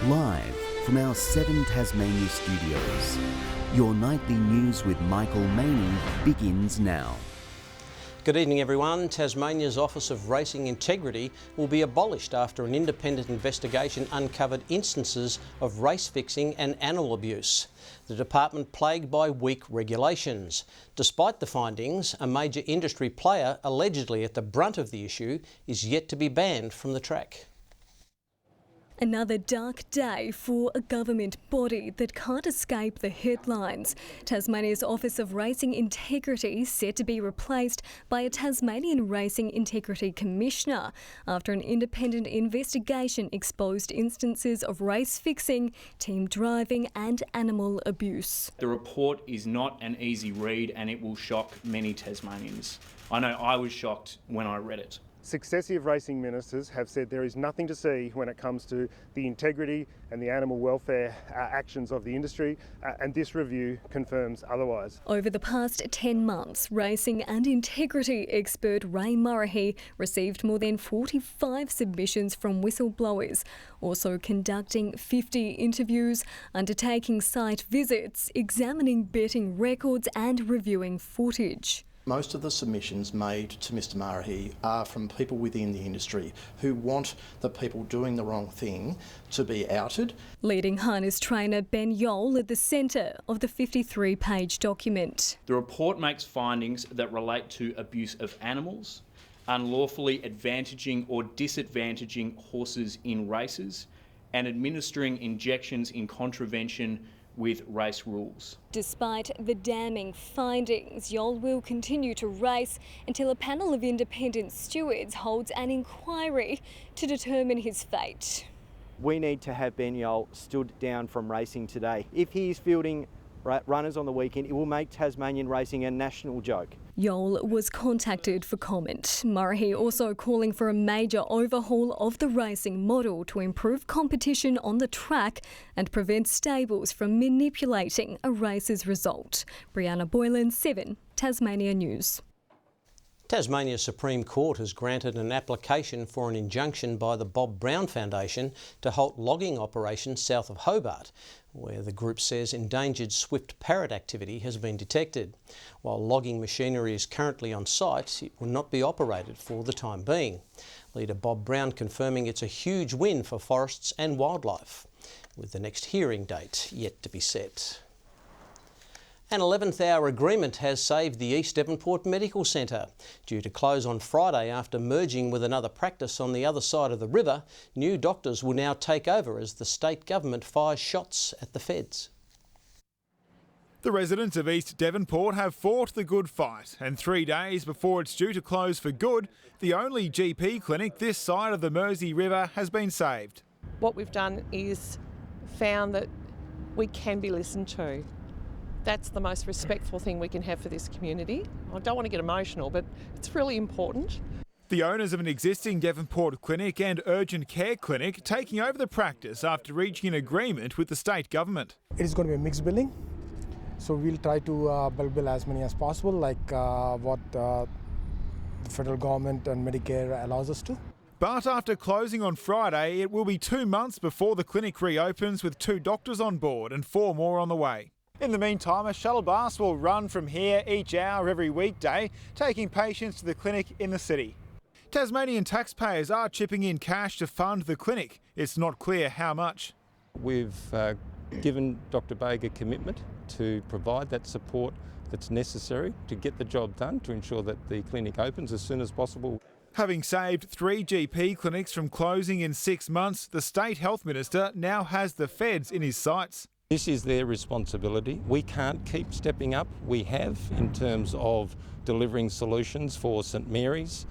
Live from our 7 Tasmania studios, your nightly news with Michael Maney begins now. Good evening everyone. Tasmania's Office of Racing Integrity will be abolished after an independent investigation uncovered instances of race fixing and animal abuse. The department plagued by weak regulations. Despite the findings, a major industry player allegedly at the brunt of the issue is yet to be banned from the track. Another dark day for a government body that can't escape the headlines. Tasmania's Office of Racing Integrity set to be replaced by a Tasmanian Racing Integrity Commissioner after an independent investigation exposed instances of race fixing, team driving and animal abuse. The report is not an easy read and it will shock many Tasmanians. I know I was shocked when I read it. Successive racing ministers have said there is nothing to see when it comes to the integrity and the animal welfare actions of the industry, and this review confirms otherwise. Over the past 10 months, racing and integrity expert Ray Murray received more than 45 submissions from whistleblowers, also conducting 50 interviews, undertaking site visits, examining betting records and reviewing footage. Most of the submissions made to Mr Murray are from people within the industry who want the people doing the wrong thing to be outed. Leading harness trainer Ben Yole at the centre of the 53-page document. The report makes findings that relate to abuse of animals, unlawfully advantaging or disadvantaging horses in races, and administering injections in contravention with race rules. Despite the damning findings, Yole will continue to race until a panel of independent stewards holds an inquiry to determine his fate. We need to have Ben Yole stood down from racing today. If he is fielding runners on the weekend, it will make Tasmanian racing a national joke. Yole was contacted for comment. Murray also calling for a major overhaul of the racing model to improve competition on the track and prevent stables from manipulating a race's result. Brianna Boylan, 7 Tasmania News. Tasmania's Supreme Court has granted an application for an injunction by the Bob Brown Foundation to halt logging operations south of Hobart, where the group says endangered swift parrot activity has been detected. While logging machinery is currently on site, it will not be operated for the time being. Leader Bob Brown confirming it's a huge win for forests and wildlife, with the next hearing date yet to be set. An 11th-hour agreement has saved the East Devonport Medical Centre. Due to close on Friday after merging with another practice on the other side of the river, new doctors will now take over as the state government fires shots at the feds. The residents of East Devonport have fought the good fight, and 3 days before it's due to close for good, the only GP clinic this side of the Mersey River has been saved. What we've done is found that we can be listened to. That's the most respectful thing we can have for this community. I don't want to get emotional, but it's really important. The owners of an existing Devonport clinic and urgent care clinic taking over the practice after reaching an agreement with the state government. It is going to be a mixed billing, so we'll try to bill as many as possible, like what the federal government and Medicare allows us to. But after closing on Friday, it will be 2 months before the clinic reopens with 2 doctors on board and 4 more on the way. In the meantime, a shuttle bus will run from here each hour every weekday, taking patients to the clinic in the city. Tasmanian taxpayers are chipping in cash to fund the clinic. It's not clear how much. We've given Dr Baig a commitment to provide that support that's necessary to get the job done, to ensure that the clinic opens as soon as possible. Having saved 3 GP clinics from closing in 6 months, the State Health Minister now has the feds in his sights. This is their responsibility. We can't keep stepping up. We have in terms of delivering solutions for St Mary's,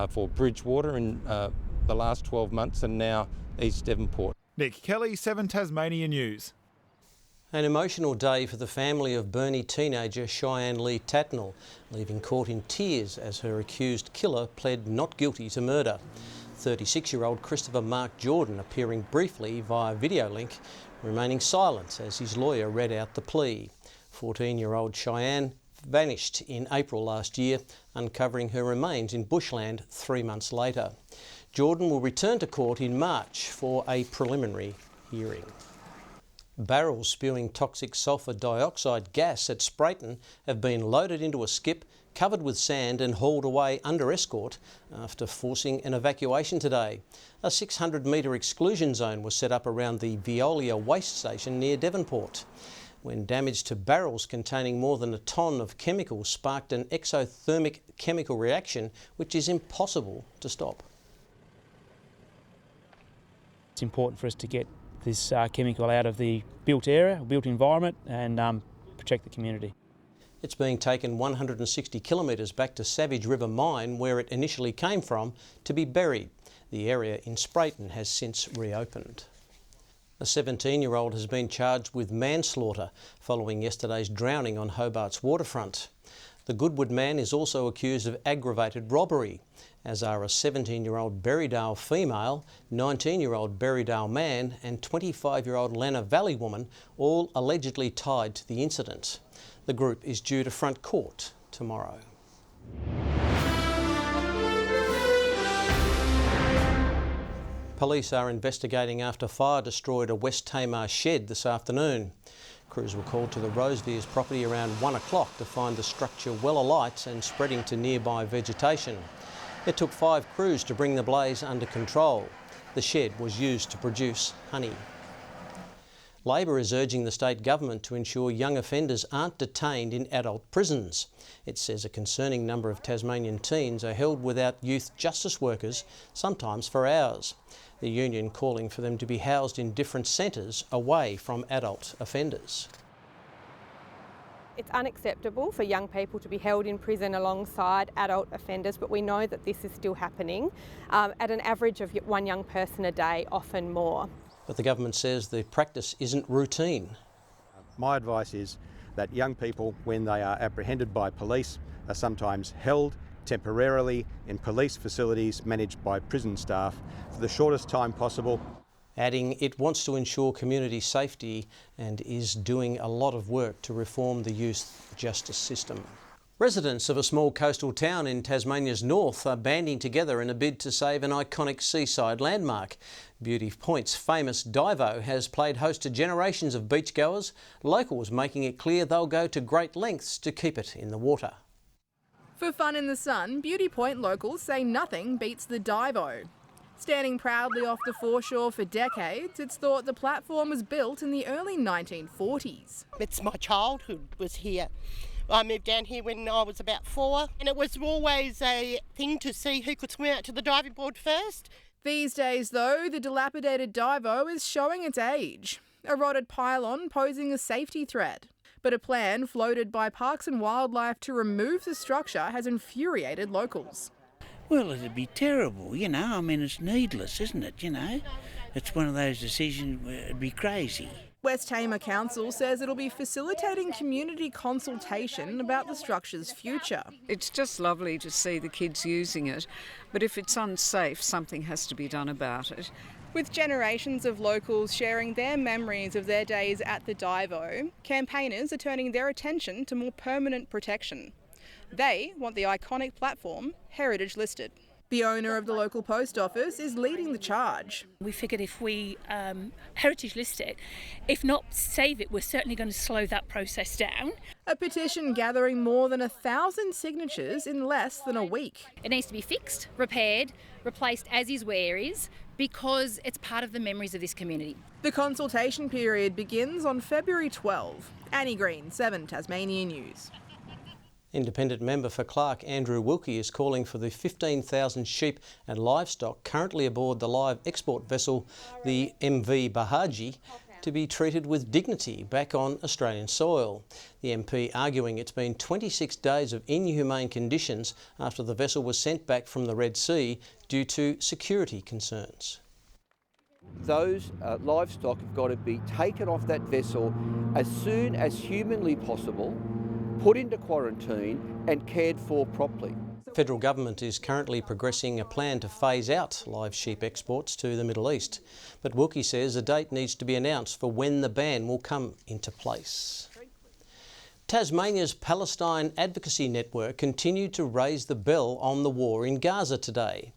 for Bridgewater in the last 12 months and now East Devonport. Nick Kelly, 7 Tasmania News. An emotional day for the family of Burnie teenager Cheyenne Lee Tatnall, leaving court in tears as her accused killer pled not guilty to murder. 36-year-old Christopher Mark Jordan appearing briefly via video link, remaining silent as his lawyer read out the plea. 14-year-old Cheyenne vanished in April last year, uncovering her remains in bushland 3 months later. Jordan will return to court in March for a preliminary hearing. Barrels spewing toxic sulphur dioxide gas at Sprayon have been loaded into a skip, covered with sand and hauled away under escort after forcing an evacuation today. A 600-metre exclusion zone was set up around the Veolia waste station near Devonport, when damage to barrels containing more than a tonne of chemicals sparked an exothermic chemical reaction which is impossible to stop. It's important for us to get this chemical out of the built area, built environment, and protect the community. It's being taken 160 kilometres back to Savage River Mine, where it initially came from, to be buried. The area in Sprayon has since reopened. A 17-year-old has been charged with manslaughter following yesterday's drowning on Hobart's waterfront. The Goodwood man is also accused of aggravated robbery, as are a 17-year-old Berrydale female, 19-year-old Berrydale man and 25-year-old Lanna Valley woman, all allegedly tied to the incident. The group is due to front court tomorrow. Police are investigating after fire destroyed a West Tamar shed this afternoon. Crews were called to the Rosevears property around 1 o'clock to find the structure well alight and spreading to nearby vegetation. It took 5 crews to bring the blaze under control. The shed was used to produce honey. Labor is urging the state government to ensure young offenders aren't detained in adult prisons. It says a concerning number of Tasmanian teens are held without youth justice workers, sometimes for hours. The union calling for them to be housed in different centres away from adult offenders. It's unacceptable for young people to be held in prison alongside adult offenders, but we know that this is still happening at an average of 1 young person a day, often more. But the government says the practice isn't routine. My advice is that young people, when they are apprehended by police, are sometimes held temporarily in police facilities managed by prison staff for the shortest time possible. Adding it wants to ensure community safety and is doing a lot of work to reform the youth justice system. Residents of a small coastal town in Tasmania's north are banding together in a bid to save an iconic seaside landmark. Beauty Point's famous Divo has played host to generations of beachgoers, locals making it clear they'll go to great lengths to keep it in the water. For fun in the sun, Beauty Point locals say nothing beats the Divo. Standing proudly off the foreshore for decades, it's thought the platform was built in the early 1940s. It's my childhood was here. I moved down here when I was about 4, and it was always a thing to see who could swim out to the diving board first. These days, though, the dilapidated Divo is showing its age. A rotted pylon posing a safety threat. But a plan floated by Parks and Wildlife to remove the structure has infuriated locals. Well, it'd be terrible, you know. I mean, it's needless, isn't it, you know? It's one of those decisions where it'd be crazy. West Tamar Council says it'll be facilitating community consultation about the structure's future. It's just lovely to see the kids using it, but if it's unsafe, something has to be done about it. With generations of locals sharing their memories of their days at the Divo, campaigners are turning their attention to more permanent protection. They want the iconic platform heritage listed. The owner of the local post office is leading the charge. We figured if we heritage list it, if not save it, we're certainly going to slow that process down. A petition gathering more than 1,000 signatures in less than a week. It needs to be fixed, repaired, replaced as is where is, because it's part of the memories of this community. The consultation period begins on February 12. Annie Green, 7 Tasmanian News. Independent member for Clark, Andrew Wooki, is calling for the 15,000 sheep and livestock currently aboard the live export vessel, the MV Bahaji, to be treated with dignity back on Australian soil. The MP arguing it's been 26 days of inhumane conditions after the vessel was sent back from the Red Sea due to security concerns. Those livestock have got to be taken off that vessel as soon as humanly possible, put into quarantine and cared for properly. The federal government is currently progressing a plan to phase out live sheep exports to the Middle East. But Wooki says a date needs to be announced for when the ban will come into place. Tasmania's Palestine Advocacy Network continued to raise the bell on the war in Gaza today.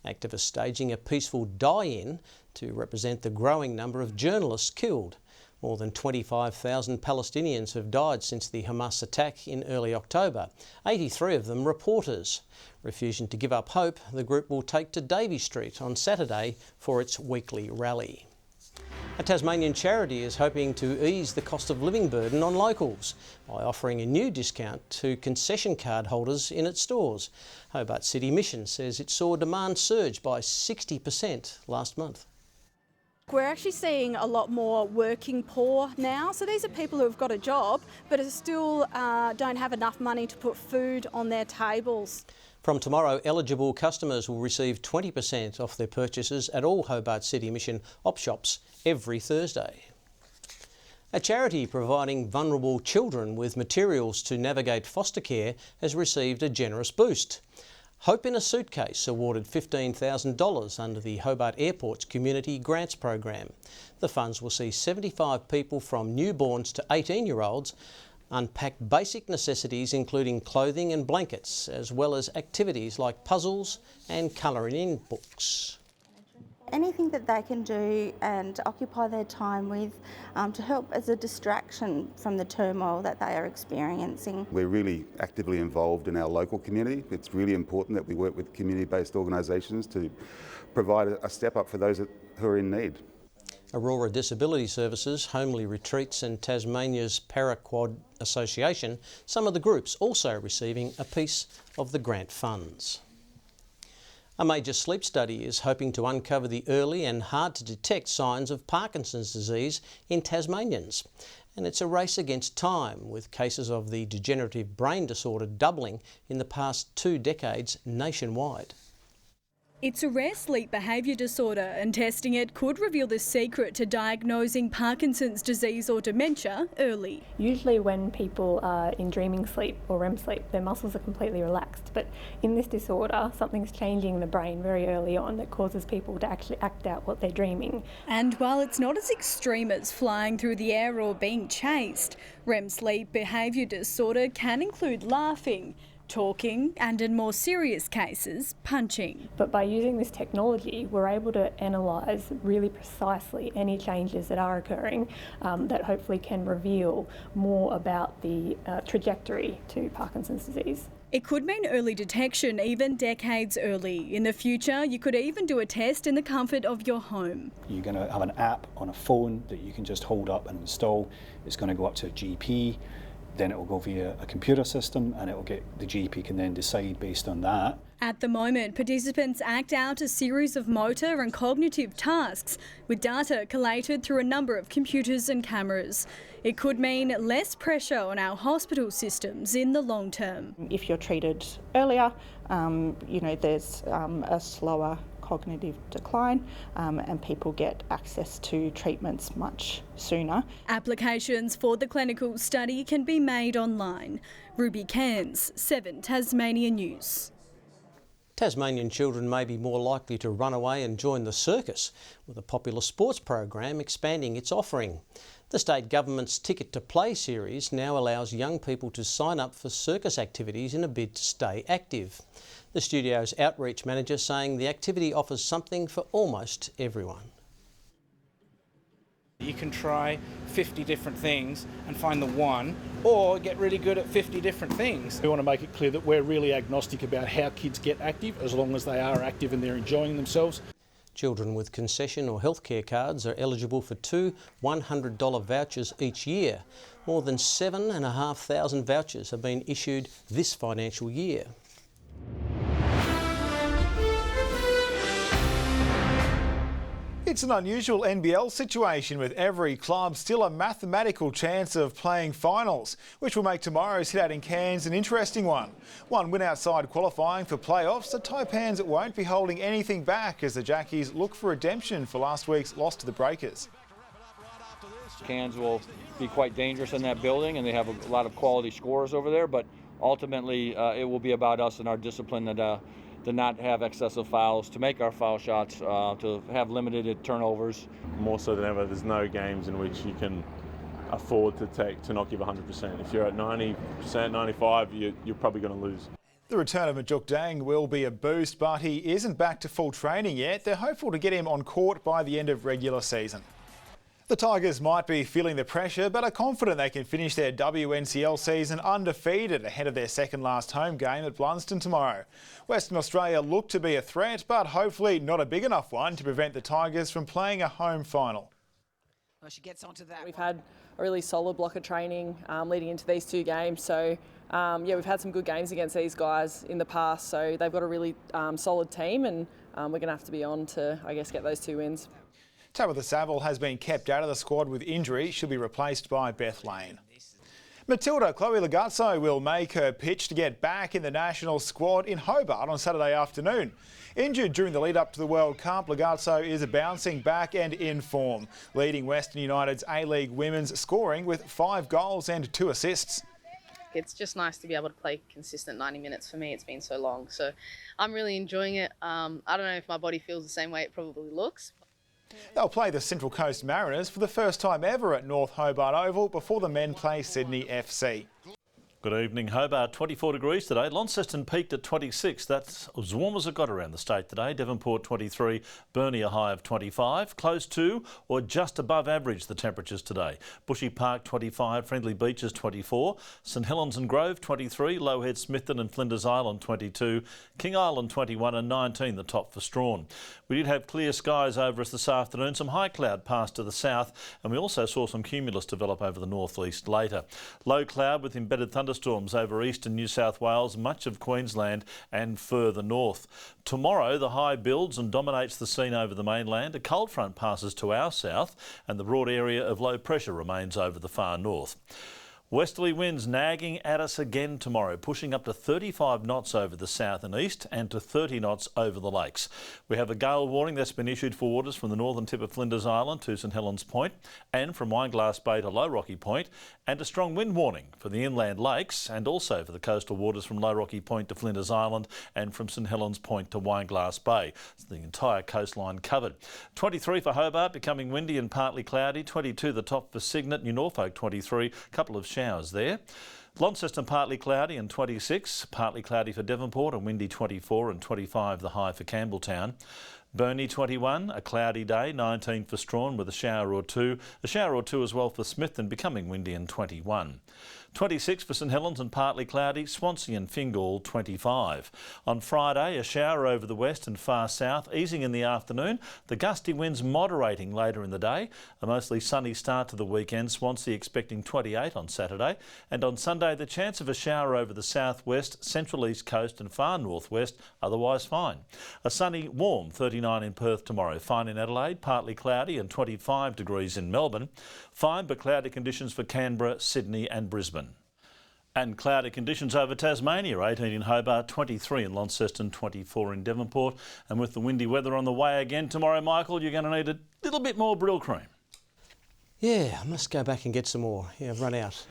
Activists staging a peaceful die-in to represent the growing number of journalists killed. More than 25,000 Palestinians have died since the Hamas attack in early October, 83 of them reporters. Refusing to give up hope, the group will take to Davey Street on Saturday for its weekly rally. A Tasmanian charity is hoping to ease the cost of living burden on locals by offering a new discount to concession card holders in its stores. Hobart City Mission says it saw demand surge by 60% last month. We're actually seeing a lot more working poor now. So these are people who have got a job but are still don't have enough money to put food on their tables. From tomorrow, eligible customers will receive 20% off their purchases at all Hobart City Mission op shops every Thursday. A charity providing vulnerable children with materials to navigate foster care has received a generous boost. Hope in a Suitcase awarded $15,000 under the Hobart Airport's Community Grants Program. The funds will see 75 people from newborns to 18-year-olds unpack basic necessities including clothing and blankets, as well as activities like puzzles and colouring in books. Anything that they can do and occupy their time with to help as a distraction from the turmoil that they are experiencing. We're really actively involved in our local community. It's really important that we work with community-based organisations to provide a step up for those who are in need. Aurora Disability Services, Homely Retreats and Tasmania's Paraquad Association, some of the groups also receiving a piece of the grant funds. A major sleep study is hoping to uncover the early and hard to detect signs of Parkinson's disease in Tasmanians. And it's a race against time, with cases of the degenerative brain disorder doubling in the past 2 decades nationwide. It's a rare sleep behaviour disorder, and testing it could reveal the secret to diagnosing Parkinson's disease or dementia early. Usually when people are in dreaming sleep or REM sleep, their muscles are completely relaxed. But in this disorder, something's changing in the brain very early on that causes people to actually act out what they're dreaming. And while it's not as extreme as flying through the air or being chased, REM sleep behaviour disorder can include laughing, talking and, in more serious cases, punching. But by using this technology, we're able to analyse really precisely any changes that are occurring that hopefully can reveal more about the trajectory to Parkinson's disease. It could mean early detection, even decades early. In the future, you could even do a test in the comfort of your home. You're going to have an app on a phone that you can just hold up and install. It's going to go up to a GP. Then it will go via a computer system and the GP can then decide based on that. At the moment, participants act out a series of motor and cognitive tasks with data collated through a number of computers and cameras. It could mean less pressure on our hospital systems in the long term. If you're treated earlier, there's a slower cognitive decline and people get access to treatments much sooner. Applications for the clinical study can be made online. Ruby Cairns, 7 Tasmania News. Tasmanian children may be more likely to run away and join the circus, with a popular sports program expanding its offering. The state government's Ticket to Play series now allows young people to sign up for circus activities in a bid to stay active. The studio's outreach manager saying the activity offers something for almost everyone. You can try 50 different things and find the one, or get really good at 50 different things. We want to make it clear that we're really agnostic about how kids get active, as long as they are active and they're enjoying themselves. Children with concession or healthcare cards are eligible for 2 $100 vouchers each year. More than 7,500 vouchers have been issued this financial year. It's an unusual NBL situation, with every club still a mathematical chance of playing finals, which will make tomorrow's hit out in Cairns an interesting one. One win outside qualifying for playoffs, the Taipans won't be holding anything back as the Jackies look for redemption for last week's loss to the Breakers. Cairns will be quite dangerous in that building, and they have a lot of quality scorers over there, but ultimately it will be about us and our discipline to not have excessive fouls, to make our foul shots, to have limited turnovers. More so than ever, there's no games in which you can afford to not give 100%. If you're at 90%, 95%, you're probably going to lose. The return of Majuk Dang will be a boost, but he isn't back to full training yet. They're hopeful to get him on court by the end of regular season. The Tigers might be feeling the pressure, but are confident they can finish their WNCL season undefeated ahead of their second last home game at Blunston tomorrow. Western Australia look to be a threat, but hopefully not a big enough one to prevent the Tigers from playing a home final. Well, she gets onto that. We've had a really solid block of training leading into these two games. So, yeah, we've had some good games against these guys in the past. So they've got a really solid team, and we're going to have to be on to, I guess, get those 2 wins. Tabitha Saville has been kept out of the squad with injury. She'll be replaced by Beth Lane. Matilda Chloe Lagazzo will make her pitch to get back in the national squad in Hobart on Saturday afternoon. Injured during the lead-up to the World Cup, Lagazzo is bouncing back and in form, leading Western United's A-League women's scoring with 5 goals and 2 assists. It's just nice to be able to play consistent 90 minutes. For me, it's been so long, so I'm really enjoying it. I don't know if my body feels the same way it probably looks. They'll play the Central Coast Mariners for the first time ever at North Hobart Oval before the men play Sydney FC. Good evening. Hobart 24 degrees today. Launceston peaked at 26. That's as warm as it got around the state today. Devonport 23, Burnie a high of 25. Close to or just above average the temperatures today. Bushy Park 25, Friendly Beaches 24, St Helens and Grove 23, Lowhead, Smithton and Flinders Island 22, King Island 21 and 19 the top for Strawn. We did have clear skies over us this afternoon. Some high cloud passed to the south, and we also saw some cumulus develop over the northeast later. Low cloud with embedded thunderstorms over eastern New South Wales, much of Queensland and further north. Tomorrow the high builds and dominates the scene over the mainland. A cold front passes to our south and the broad area of low pressure remains over the far north. Westerly winds nagging at us again tomorrow, pushing up to 35 knots over the south and east and to 30 knots over the lakes. We have a gale warning that's been issued for waters from the northern tip of Flinders Island to St Helens Point and from Wineglass Bay to Low Rocky Point, and a strong wind warning for the inland lakes and also for the coastal waters from Low Rocky Point to Flinders Island and from St Helens Point to Wineglass Bay. It's the entire coastline covered. 23 for Hobart, becoming windy and partly cloudy. 22 the top for Cygnet. New Norfolk 23, a couple of showers there. Launceston partly cloudy and 26, partly cloudy for Devonport and windy 24 and 25 the high for Campbelltown. Burnie 21, a cloudy day, 19 for Strawn with a shower or two as well for Smithton, becoming windy and 21. 26 for St Helens and partly cloudy, Swansea and Fingal 25. On Friday, a shower over the west and far south, easing in the afternoon, the gusty winds moderating later in the day. A mostly sunny start to the weekend, Swansea expecting 28 on Saturday, and on Sunday the chance of a shower over the southwest, central east coast and far northwest, otherwise fine. A sunny, warm 39 in Perth tomorrow, fine in Adelaide, partly cloudy and 25 degrees in Melbourne, fine but cloudy conditions for Canberra, Sydney and Brisbane. And cloudy conditions over Tasmania, 18 in Hobart, 23 in Launceston, 24 in Devonport. And with the windy weather on the way again tomorrow, Michael, you're going to need a little bit more Brill cream. Yeah, I must go back and get some more. Yeah, I've run out.